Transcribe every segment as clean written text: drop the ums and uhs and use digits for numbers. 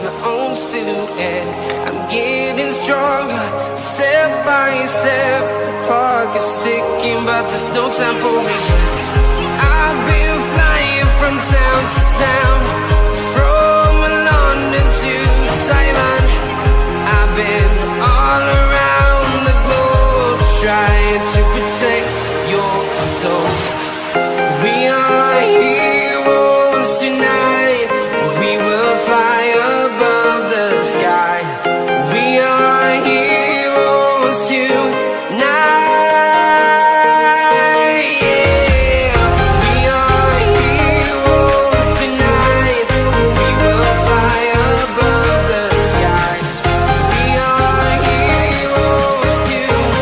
my own silhouette. I'm getting stronger, step by step. The clock is ticking, but there's no time for me. I've been flying from town to town, from London to Taiwan. I've been all around the globe, trying to protect your soul. We are heroes tonight. We will fly above the sky. We are heroes tonight. Yeah. We are heroes tonight. We will fly above the sky. We are heroes tonight.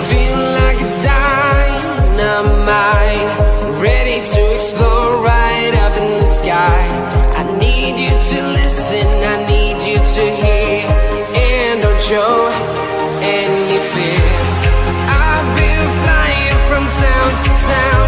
Feeling like a dynamite, ready to explode right up in the sky. I need you to listen, I need you to hear, and don't show any fear. I've been flying from town to town,